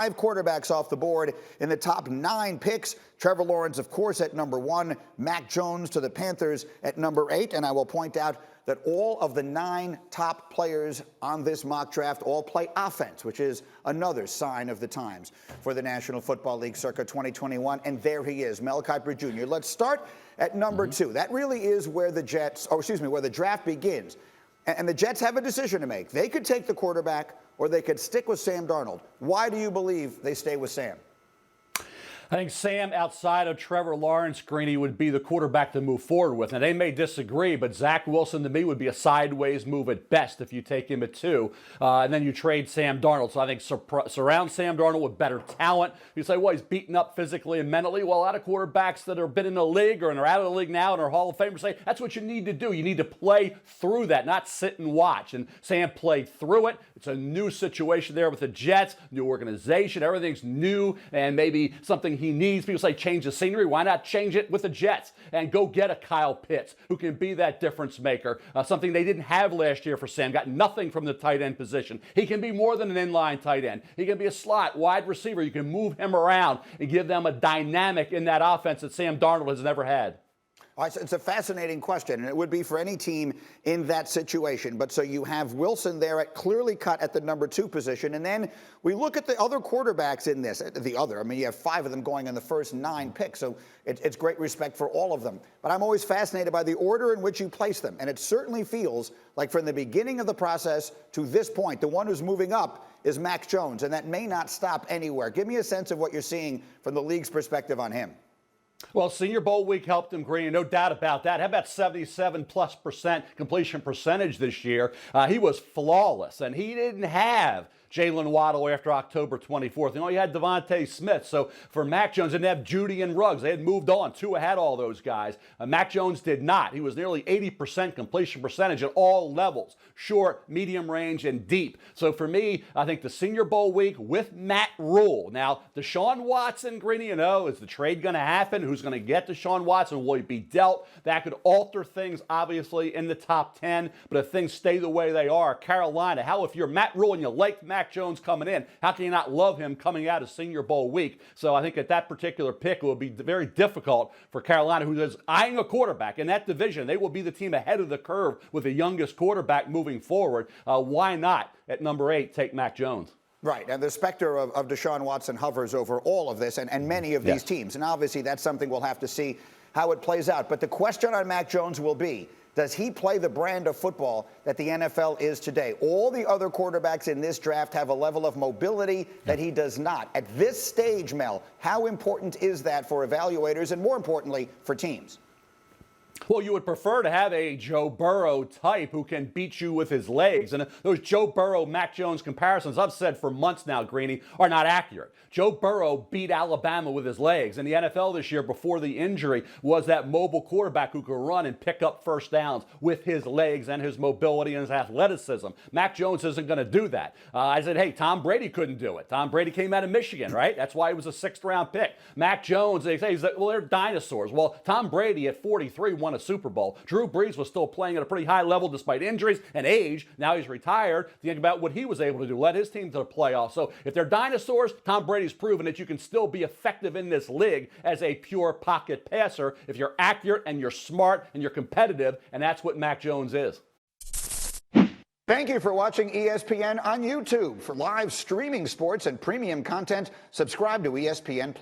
5 quarterbacks off the board in the top 9 picks. Trevor Lawrence, of course, at number 1. Mac Jones to the Panthers at number 8. And I will point out that all of the 9 top players on this mock draft all play offense, which is another sign of the times for the National Football League circa 2021. And there he is, Mel Kiper Jr. Let's start at number 2. That really is where the where the draft begins. And the Jets have a decision to make. They could take the quarterback or they could stick with Sam Darnold. Why do you believe they stay with Sam? I think Sam, outside of Trevor Lawrence, Greeny, would be the quarterback to move forward with. Now, they may disagree, but Zach Wilson, to me, would be a sideways move at best if you take him at 2. And then you trade Sam Darnold. So I think surround Sam Darnold with better talent. You say, well, he's beaten up physically and mentally. Well, a lot of quarterbacks that have been in the league or are out of the league now and are Hall of Famers say that's what you need to do. You need to play through that, not sit and watch. And Sam played through it. It's a new situation there with the Jets, new organization. Everything's new and maybe something he needs. People say change the scenery. Why not change it with the Jets and go get a Kyle Pitts who can be that difference maker, something they didn't have last year for Sam. Got nothing from the tight end position. He can be more than an inline tight end. He can be a slot, wide receiver. You can move him around and give them a dynamic in that offense that Sam Darnold has never had. All right, so it's a fascinating question, and it would be for any team in that situation. But so you have Wilson there at clearly cut at the number 2 position, and then we look at the other quarterbacks in this. You have 5 of them going in the first 9 picks, so it's great respect for all of them. But I'm always fascinated by the order in which you place them, and it certainly feels like from the beginning of the process to this point, the one who's moving up is Mac Jones, and that may not stop anywhere. Give me a sense of what you're seeing from the league's perspective on him. Well, Senior Bowl week helped him, Green, no doubt about that. How about 77+% completion percentage this year? He was flawless, and he didn't have Jalen Waddle after October 24th. You had Devontae Smith. So for Mac Jones, didn't have Judy and Ruggs. They had moved on. Tua had all those guys. Mac Jones did not. He was nearly 80% completion percentage at all levels, short, medium range, and deep. So for me, I think the Senior Bowl week with Matt Rule. Now, Deshaun Watson, Greeny, is the trade going to happen? Who's going to get Deshaun Watson? Will he be dealt? That could alter things, obviously, in the top 10. But if things stay the way they are, Carolina, how if you're Matt Rule and you like Mac Jones coming in, how can you not love him coming out of Senior Bowl week? So I think at that particular pick, it will be very difficult for Carolina, who is eyeing a quarterback in that division. They will be the team ahead of the curve with the youngest quarterback moving forward. Why not, at number 8, take Mac Jones? Right, and the specter of Deshaun Watson hovers over all of this and many of these teams. And obviously that's something we'll have to see how it plays out. But the question on Mac Jones will be, does he play the brand of football that the NFL is today? All the other quarterbacks in this draft have a level of mobility that he does not. At this stage, Mel, how important is that for evaluators and, more importantly, for teams? Well, you would prefer to have a Joe Burrow type who can beat you with his legs. And those Joe Burrow-Mac Jones comparisons, I've said for months now, Greeny, are not accurate. Joe Burrow beat Alabama with his legs. And the NFL this year, before the injury, was that mobile quarterback who could run and pick up first downs with his legs and his mobility and his athleticism. Mac Jones isn't going to do that. I said, hey, Tom Brady couldn't do it. Tom Brady came out of Michigan, right? That's why he was a 6th-round pick. Mac Jones, they say, well, they're dinosaurs. Well, Tom Brady at 43 won a Super Bowl. Drew Brees was still playing at a pretty high level despite injuries and age. Now he's retired. Think about what he was able to do. Led his team to the playoffs. So if they're dinosaurs, Tom Brady's proven that you can still be effective in this league as a pure pocket passer if you're accurate and you're smart and you're competitive, and that's what Mac Jones is. Thank you for watching ESPN on YouTube. For live streaming sports and premium content, subscribe to ESPN+.